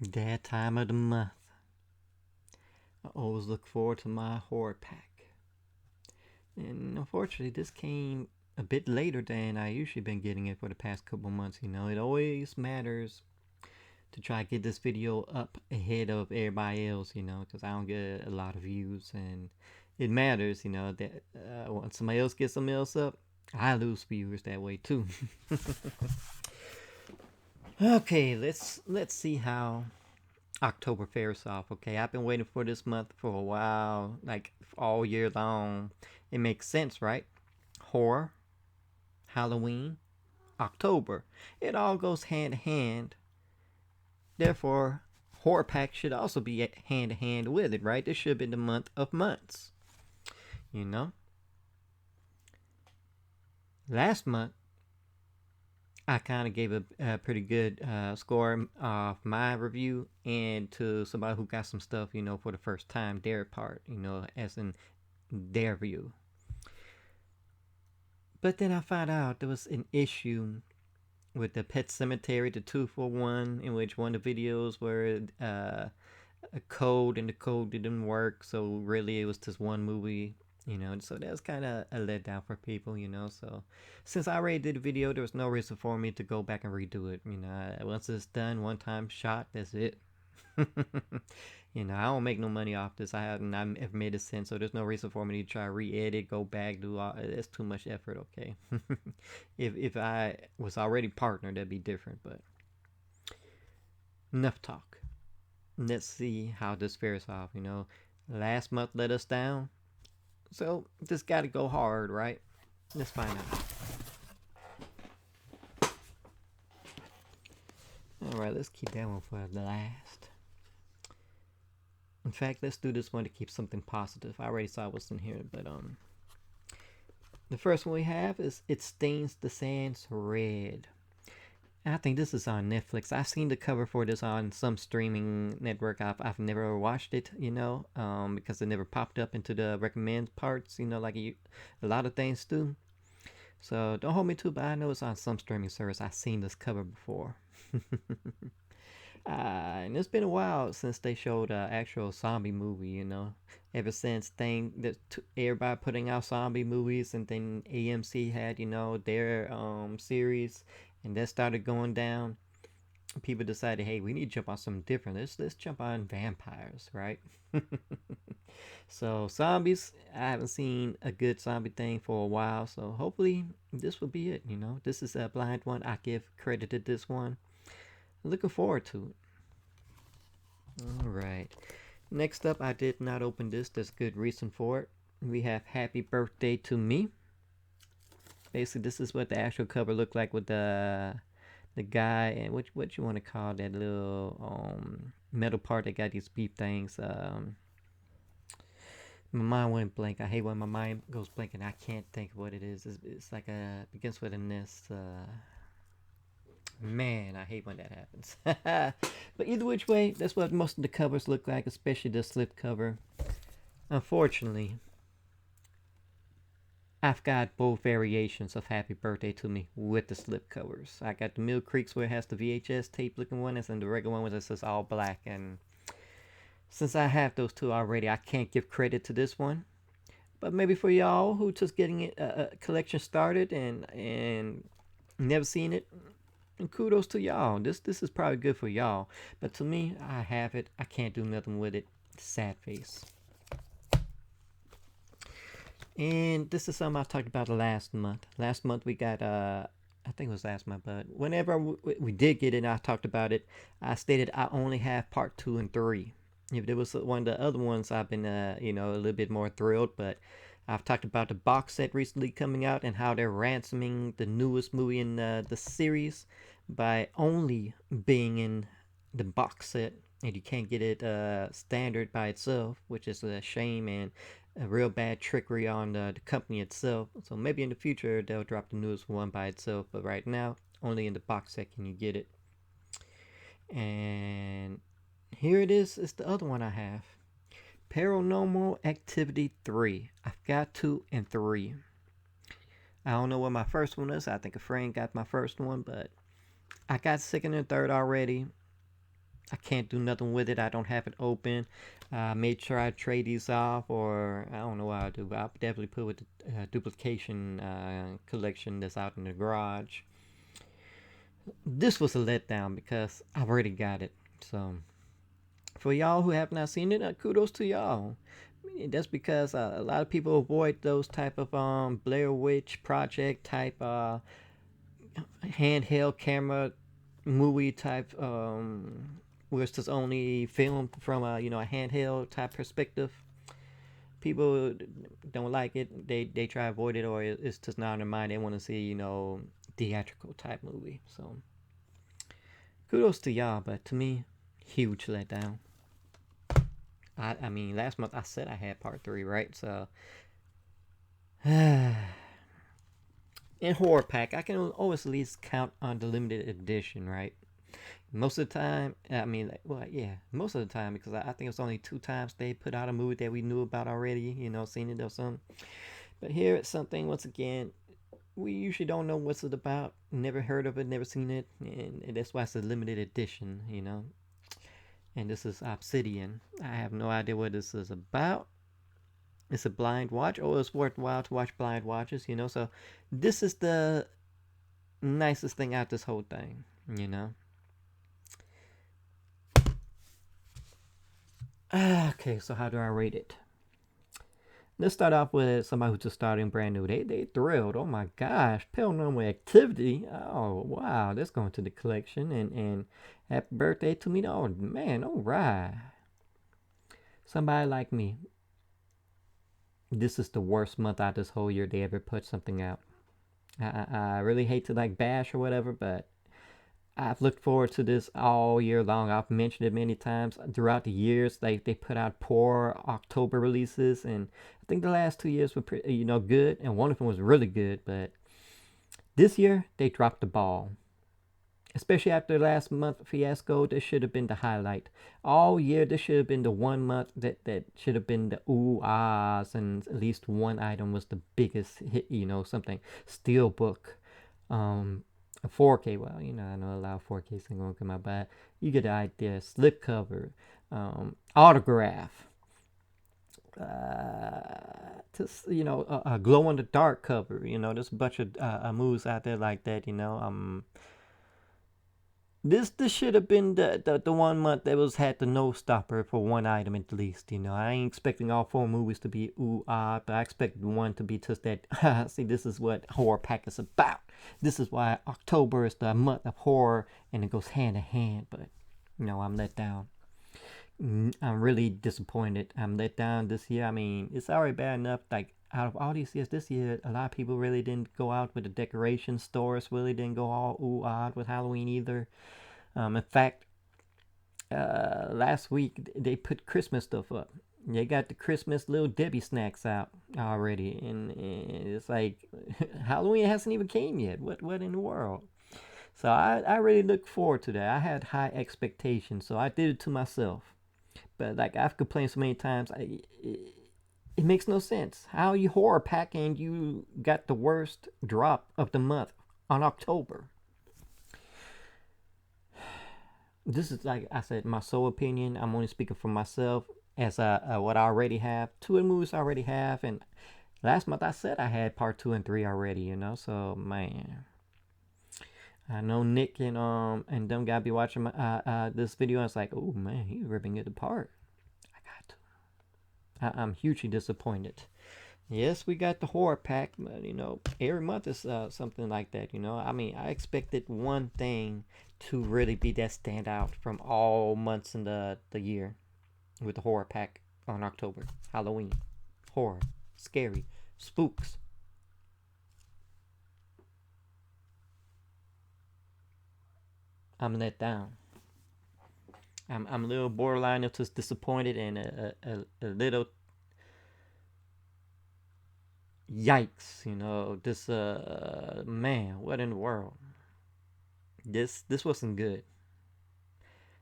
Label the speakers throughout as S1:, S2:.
S1: That time of the month. I always look forward to my horror pack. And unfortunately, this came a bit later than I usually been getting it for the past couple months. It always matters to try to get this video up ahead of everybody else, because I don't get a lot of views. And it matters, that when somebody else gets something else up, I lose viewers that way too. Okay, let's see how October fares off. Okay, I've been waiting for this month for a while, like all year long. It makes sense, right? Horror, Halloween, October. It all goes hand in hand. Therefore, horror pack should also be hand in hand with it, right? This should be the month of months. You know, last month I kind of gave a pretty good score of my review and to somebody who got some stuff, for the first time, their part, as in their view. But then I found out there was an issue with the Pet Cemetery, the 241, in which one of the videos were a code and the code didn't work. So really, it was just one movie, So that was kind of a letdown for people, So since I already did the video, there was no reason for me to go back and redo it. Once it's done, one time shot, that's it. I don't make no money off this. I haven't ever made a cent, so there's no reason for me to try to re-edit, go back, do all. It's too much effort. Okay, if I was already partnered, that'd be different. But enough talk. Let's see how this fares off. Last month let us down, so this got to go hard, right? Let's find out. All right, let's keep that one for the last. In fact, let's do this one to keep something positive. I already saw what's in here, but the first one we have is It Stains the Sands Red. And I think this is on Netflix. I've seen the cover for this on some streaming network. I've never watched it, because it never popped up into the recommend parts, like a lot of things do. So don't hold me to it, but I know it's on some streaming service. I've seen this cover before. And it's been a while since they showed an actual zombie movie, Ever since everybody putting out zombie movies, and then AMC had, their series, and that started going down. People decided, hey, we need to jump on something different. Let's jump on vampires, right? So zombies, I haven't seen a good zombie thing for a while, so hopefully this will be it. This is a blind one. I give credit to this one. Looking forward to it. All right. Next up, I did not open this. There's good reason for it. We have Happy Birthday to Me. Basically, this is what the actual cover looked like with the guy and what you want to call that little metal part that got these beep things. My mind went blank. I hate when my mind goes blank and I can't think of what it is. It's like begins with an S. Man, I hate when that happens. But either which way, that's what most of the covers look like, especially the slip cover. Unfortunately, I've got both variations of Happy Birthday to Me with the slip covers. I got the Mill Creeks where it has the VHS tape looking one, and the regular one where it says all black. And since I have those two already, I can't give credit to this one. But maybe for y'all who just getting a collection started and never seen it, and kudos to y'all. This is probably good for y'all. But to me, I have it. I can't do nothing with it. Sad face. And this is something I talked about last month. Last month we got I think it was last month, but whenever we did get it and I talked about it, I stated I only have part 2 and 3. If there was one of the other ones, I've been a little bit more thrilled, but I've talked about the box set recently coming out and how they're ransoming the newest movie in the series by only being in the box set, and you can't get it standard by itself, which is a shame and a real bad trickery on the company itself. So maybe in the future they'll drop the newest one by itself, but right now only in the box set can you get it. And here it is. It's the other one I have. Paranormal Activity 3. I've got 2 and 3. I don't know what my first one is. I think a friend got my first one, but I got second and third already. I can't do nothing with it. I don't have it open. I made sure I trade these off, or I don't know what I'll do, but I'll definitely put with the duplication collection that's out in the garage. This was a letdown because I've already got it. So for y'all who have not seen it, kudos to y'all. That's because a lot of people avoid those type of Blair Witch Project type handheld camera movie type where it's just only filmed from a a handheld type perspective. People don't like it. They try to avoid it, or it's just not in their mind. They want to see theatrical type movie. So kudos to y'all, but to me, huge letdown. I mean, last month I said I had part three, right? So in horror pack, I can always at least count on the limited edition, right? Most of the time, I mean, like, well, yeah, most of the time, because I think it was only 2 times they put out a movie that we knew about already, seen it or something. But here it's something, once again, we usually don't know what's it about, never heard of it, never seen it, and that's why it's a limited edition. And this is Obsidian. I have no idea what this is about. It's a blind watch. Oh, it's worthwhile to watch blind watches. So this is the nicest thing out this whole thing. Okay, so how do I rate it? Let's start off with somebody who's just starting brand new. They thrilled. Oh my gosh, paranormal activity. Oh wow, that's going to the collection. And happy birthday to me. Oh man, all right. Somebody like me. This is the worst month out this whole year they ever put something out. I really hate to bash or whatever, but I've looked forward to this all year long. I've mentioned it many times throughout the years. They put out poor October releases, and I think the last 2 years were pretty, good, and one of them was really good. But this year they dropped the ball, especially after last month fiasco. This should have been the highlight all year. This should have been the one month that should have been the ooh ahs, and at least one item was the biggest hit. Something Steelbook. 4K. Well, I know a lot of 4K thing gonna come out, but you get the idea. Slipcover, autograph, just a glow in the dark cover. There's a bunch of moves out there like that. This should have been the 1 month that had the no stopper for one item at least. I ain't expecting all 4 movies to be ooh ah, but I expected one to be just that. See, this is what horror pack is about. This is why October is the month of horror, and it goes hand in hand. But I'm let down. I'm really disappointed. I'm let down this year. I mean, it's already bad enough. Like, out of all these years, this year a lot of people really didn't go out with the decoration. Stores really didn't go all ooh ah with Halloween either. In fact, last week they put Christmas stuff up. They got the Christmas Little Debbie snacks out already, and it's like Halloween hasn't even came yet. What in the world? So I really look forward to that. I had high expectations, so I did it to myself. But like I've complained so many times, it makes no sense. How you horror pack and you got the worst drop of the month on October? This is, like I said, my sole opinion. I'm only speaking for myself as what I already have. 2 of the movies I already have, and last month I said I had part 2 and 3 already. So man, I know Nick and them gotta be watching my this video. And it's like, oh man, he's ripping it apart. I got to. I'm hugely disappointed. Yes, we got the horror pack, but every month is something like that. I mean, I expected one thing to really be that standout from all months in the year, with the horror pack on October. Halloween, horror, scary, spooks. I'm let down. I'm a little borderline of just disappointed and a little yikes. This man, what in the world? This wasn't good.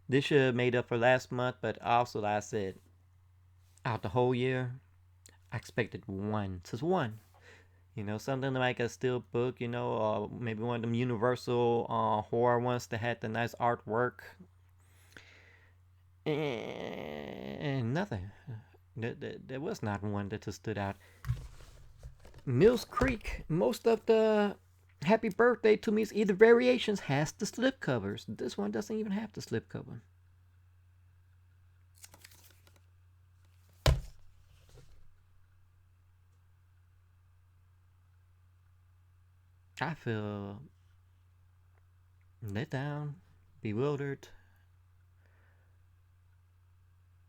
S1: This should have made up for last month, but also, like I said, out the whole year, I expected one, just one. Something like a steel book, or maybe one of them Universal horror ones that had the nice artwork. And nothing. There was not one that just stood out. Mills Creek, most of the Happy Birthday to Me's either variations has the slip covers. This one doesn't even have the slip cover. I feel let down, bewildered,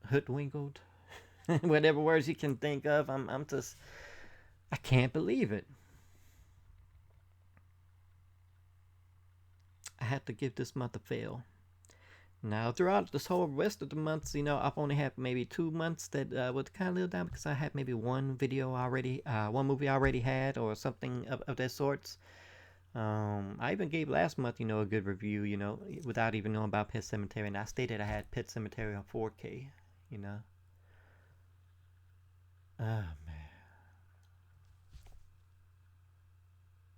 S1: hoodwinked, whatever words you can think of. I'm just, I can't believe it. I had to give this month a fail. Now, throughout this whole rest of the months, I've only had maybe 2 months that would kind of little down because I had maybe one video already, one movie I already had, or something of that sorts. I even gave last month, a good review, without even knowing about Pet Cemetery, and I stated I had Pet Cemetery on 4K, you know. Oh man,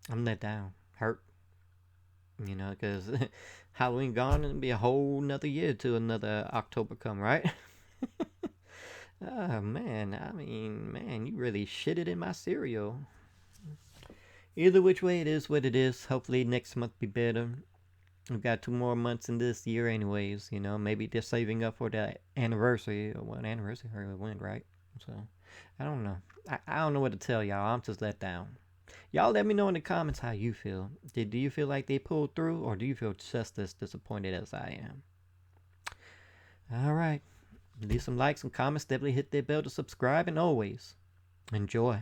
S1: I'm let down, hurt, because Halloween gone and it'll be a whole nother year to another October come, right? Oh man, I mean, man, you really shitted in my cereal. Either which way, it is what it is. Hopefully next month be better. We've got 2 more months in this year, anyways. Maybe they're saving up for the anniversary. Or what anniversary we went, right? So I don't know. I don't know what to tell y'all. I'm just let down. Y'all let me know in the comments how you feel. Do you feel like they pulled through, or do you feel just as disappointed as I am? All right. Leave some likes, some comments. Definitely hit that bell to subscribe, and always enjoy.